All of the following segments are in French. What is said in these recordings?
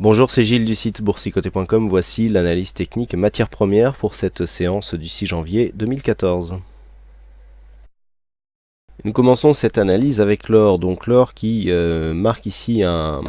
Bonjour, c'est Gilles du site boursicoté.com. Voici l'analyse technique matières premières pour cette séance du 6 janvier 2014. Nous commençons cette analyse avec l'or, donc l'or qui marque ici un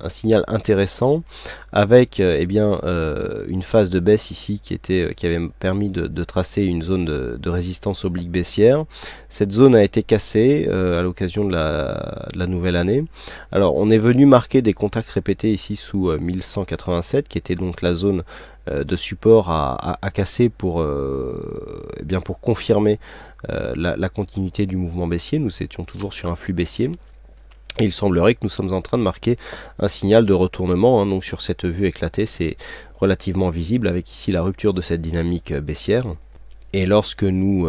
signal intéressant avec une phase de baisse ici qui avait permis de tracer une zone de résistance oblique baissière. Cette zone a été cassée à l'occasion de la nouvelle année. Alors on est venu marquer des contacts répétés ici sous 1187 qui était donc la zone de support à casser pour confirmer la continuité du mouvement baissier. Nous étions toujours sur un flux baissier et il semblerait que nous sommes en train de marquer un signal de retournement, donc sur cette vue éclatée c'est relativement visible avec ici la rupture de cette dynamique baissière. Et lorsque nous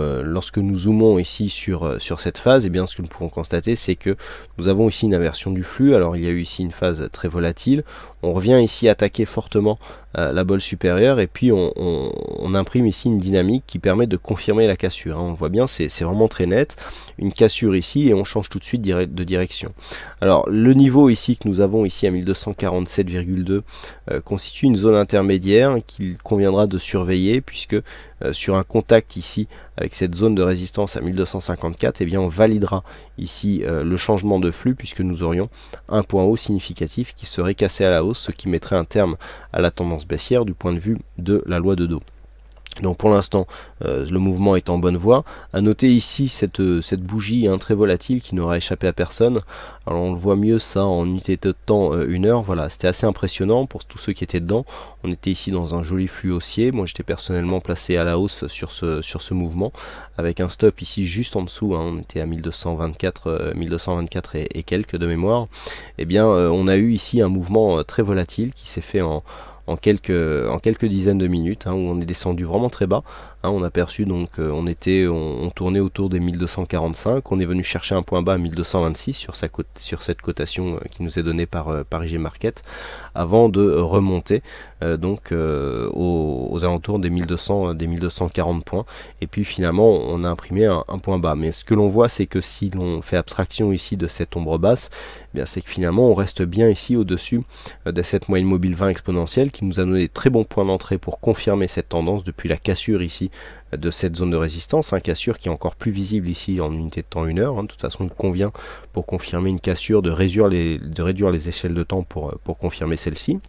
zoomons ici sur cette phase, ce que nous pouvons constater, c'est que nous avons ici une inversion du flux. Alors il y a eu ici une phase très volatile. On revient ici attaquer fortement la bolle supérieure et puis on imprime ici une dynamique qui permet de confirmer la cassure. On voit bien, c'est vraiment très net. Une cassure ici et on change tout de suite de direction. Alors le niveau ici que nous avons ici à 1247,2 constitue une zone intermédiaire qu'il conviendra de surveiller puisque sur un contact ici avec cette zone de résistance à 1254, on validera ici le changement de flux puisque nous aurions un point haut significatif qui serait cassé à la hausse, ce qui mettrait un terme à la tendance baissière du point de vue de la loi de Dow. Donc pour l'instant le mouvement est en bonne voie. À noter ici cette bougie très volatile qui n'aura échappé à personne. Alors on le voit mieux ça en unité de temps 1 heure. Voilà, c'était assez impressionnant pour tous ceux qui étaient dedans. On était ici dans un joli flux haussier. Moi j'étais personnellement placé à la hausse sur ce mouvement avec un stop ici juste en dessous. On était à 1224 et quelques de mémoire. On a eu ici un mouvement très volatile qui s'est fait en quelques dizaines de minutes, où on est descendu vraiment très bas. On a perçu donc on tournait autour des 1245, on est venu chercher un point bas à 1226 sur cette cotation qui nous est donnée par IG Market avant de remonter aux alentours des 1240 points et puis finalement on a imprimé un point bas. Mais ce que l'on voit, c'est que si l'on fait abstraction ici de cette ombre basse, c'est que finalement on reste bien ici au-dessus de cette moyenne mobile 20 exponentielle qui nous a donné des très bons points d'entrée pour confirmer cette tendance depuis la cassure ici de cette zone de résistance, cassure qui est encore plus visible ici en unité de temps 1 heure. De toute façon il convient pour confirmer une cassure de réduire les échelles de temps pour confirmer celle-ci.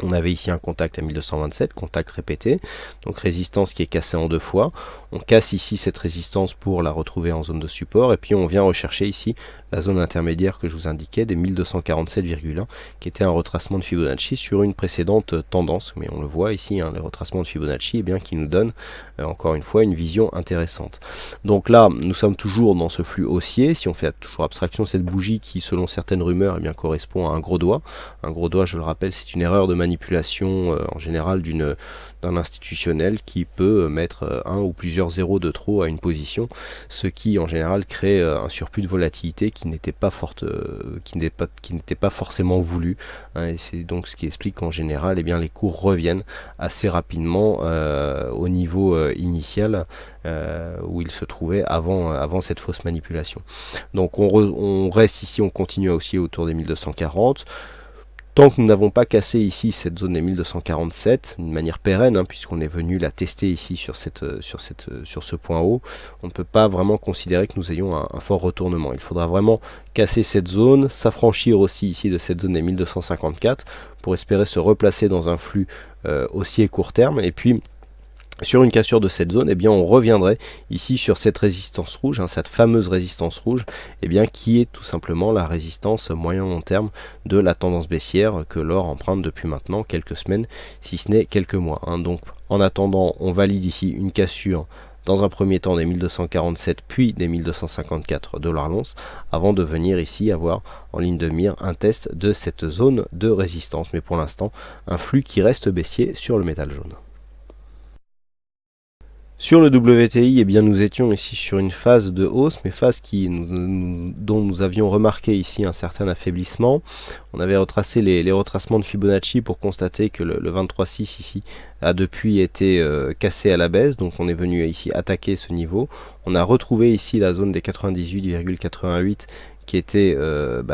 On avait ici un contact à 1227, contact répété, donc résistance qui est cassée en deux fois. On casse ici cette résistance pour la retrouver en zone de support et puis on vient rechercher ici la zone intermédiaire que je vous indiquais des 1247,1 qui était un retracement de Fibonacci sur une précédente tendance. Mais on le voit ici, les retracements de Fibonacci qui nous donnent encore une fois une vision intéressante. Donc là nous sommes toujours dans ce flux haussier. Si on fait toujours abstraction de cette bougie qui selon certaines rumeurs correspond à un gros doigt. Un gros doigt, je le rappelle, c'est une erreur de manipulation en général d'un institutionnel qui peut mettre un ou plusieurs zéros de trop à une position, ce qui en général crée un surplus de volatilité qui n'était pas forcément voulu, et c'est donc ce qui explique qu'en général les cours reviennent assez rapidement au niveau initial où ils se trouvaient avant cette fausse manipulation. Donc on reste ici, on continue à osciller autour des 1240. Tant que nous n'avons pas cassé ici cette zone des 1247 d'une manière pérenne, puisqu'on est venu la tester ici sur ce point haut, on ne peut pas vraiment considérer que nous ayons un fort retournement. Il faudra vraiment casser cette zone, s'affranchir aussi ici de cette zone des 1254 pour espérer se replacer dans un flux haussier court terme et puis sur une cassure de cette zone, on reviendrait ici sur cette résistance rouge, cette fameuse résistance rouge, qui est tout simplement la résistance moyen-long terme de la tendance baissière que l'or emprunte depuis maintenant quelques semaines, si ce n'est quelques mois. Donc en attendant, on valide ici une cassure dans un premier temps des 1247 puis des 1254 $ l'once avant de venir ici avoir en ligne de mire un test de cette zone de résistance. Mais pour l'instant, un flux qui reste baissier sur le métal jaune. Sur le WTI, nous étions ici sur une phase de hausse, mais phase dont nous avions remarqué ici un certain affaiblissement. On avait retracé les retracements de Fibonacci pour constater que le 23,6 ici a depuis été cassé à la baisse, donc on est venu ici attaquer ce niveau. On a retrouvé ici la zone des 98,88 qui était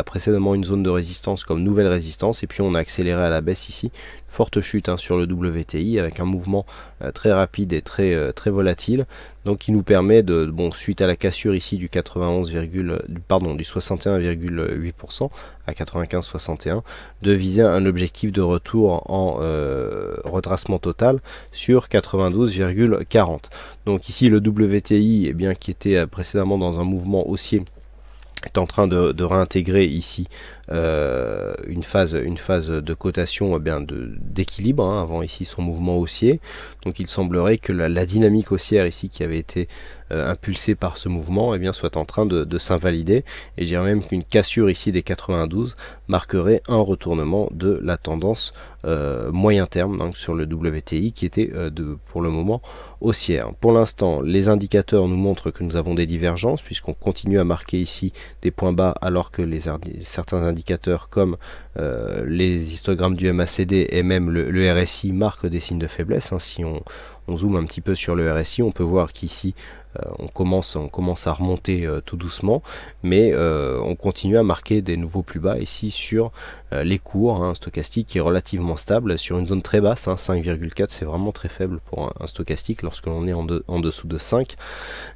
précédemment une zone de résistance comme nouvelle résistance, et puis on a accéléré à la baisse ici, une forte chute sur le WTI avec un mouvement très rapide et très volatile, donc qui nous permet de, suite à la cassure ici du 61,8% à 95,61, de viser un objectif de retour en retracement total sur 92,40. Donc ici le WTI, qui était précédemment dans un mouvement haussier, est en train de réintégrer ici une phase de cotation d'équilibre, avant ici son mouvement haussier. Donc il semblerait que la dynamique haussière ici qui avait été impulsée par ce mouvement soit en train de s'invalider, et je dirais même qu'une cassure ici des 92 marquerait un retournement de la tendance moyen terme, donc sur le WTI, qui était pour le moment haussière. Pour l'instant, les indicateurs nous montrent que nous avons des divergences, puisqu'on continue à marquer ici des points bas, alors que certains indicateurs comme les histogrammes du MACD et même le RSI marquent des signes de faiblesse. Si on zoome un petit peu sur le RSI, on peut voir qu'ici on commence à remonter tout doucement, mais on continue à marquer des nouveaux plus bas ici sur les cours, stochastique qui est relativement stable sur une zone très basse, 5,4, c'est vraiment très faible pour un stochastique lorsque l'on est en dessous de 5,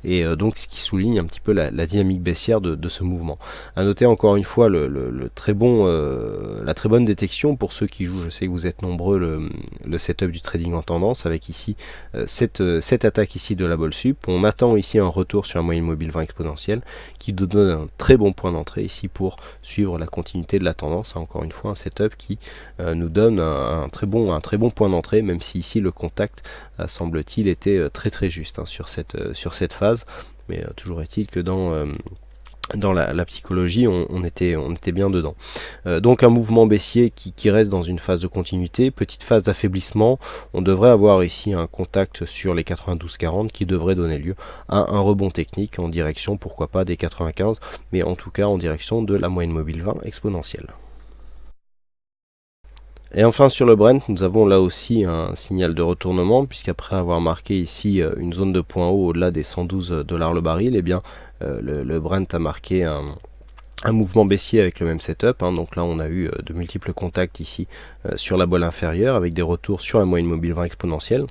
et donc ce qui souligne un petit peu la dynamique baissière de ce mouvement. À noter encore une fois la très bonne détection pour ceux qui jouent, je sais que vous êtes nombreux, le setup du trading en tendance, avec ici cette attaque ici de la Bol Sup. On attend ici un retour sur la moyenne mobile 20 exponentielle qui nous donne un très bon point d'entrée ici pour suivre la continuité de la tendance. Encore une fois, un setup qui nous donne un très bon point d'entrée, même si ici le contact semble-t-il était très juste sur cette phase, mais toujours est-il que dans la psychologie, on était bien dedans. Donc un mouvement baissier qui reste dans une phase de continuité, petite phase d'affaiblissement. On devrait avoir ici un contact sur les 92,40 qui devrait donner lieu à un rebond technique en direction, pourquoi pas, des 95, mais en tout cas en direction de la moyenne mobile 20 exponentielle. Et enfin sur le Brent, nous avons là aussi un signal de retournement, puisqu'après avoir marqué ici une zone de point haut au-delà des 112 $ le baril, le Brent a marqué un mouvement baissier avec le même setup. Donc là on a eu de multiples contacts ici sur la boîte inférieure, avec des retours sur la moyenne mobile 20 exponentielle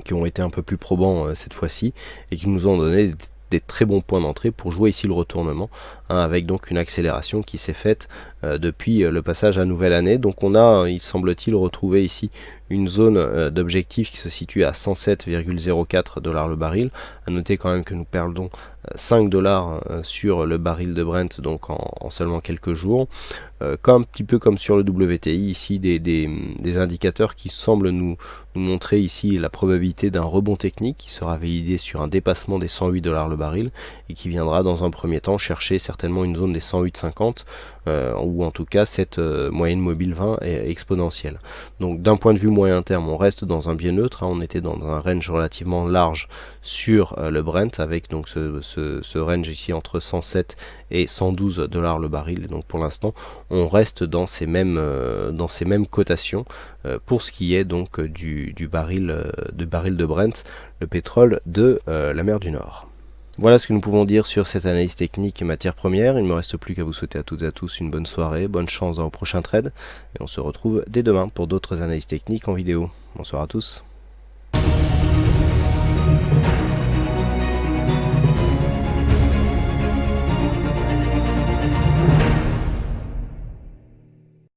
qui ont été un peu plus probants cette fois-ci, et qui nous ont donné des très bons points d'entrée pour jouer ici le retournement, avec donc une accélération qui s'est faite depuis le passage à nouvelle année. Donc on a, il semble-t-il, retrouvé ici une zone d'objectif qui se situe à 107,04 $ le baril. À noter quand même que nous perdons 5 $ sur le baril de Brent, donc en seulement quelques jours. Un petit peu comme sur le WTI, ici des indicateurs qui semblent nous montrer ici la probabilité d'un rebond technique qui sera validé sur un dépassement des 108 $ le baril, et qui viendra dans un premier temps chercher certainement une zone des 108,50 ou en tout cas cette moyenne mobile 20 exponentielle. Donc d'un point de vue moyen terme, on reste dans un biais neutre, on était dans un range relativement large sur le Brent, avec donc ce range ici entre 107 et 112 $ le baril. Et donc pour l'instant on reste dans ces mêmes cotations pour ce qui est donc du baril de Brent, le pétrole de la mer du Nord. Voilà ce que nous pouvons dire sur cette analyse technique matière première. Il ne me reste plus qu'à vous souhaiter à toutes et à tous une bonne soirée, bonne chance dans vos prochains trades, et on se retrouve dès demain pour d'autres analyses techniques en vidéo. Bonsoir à tous.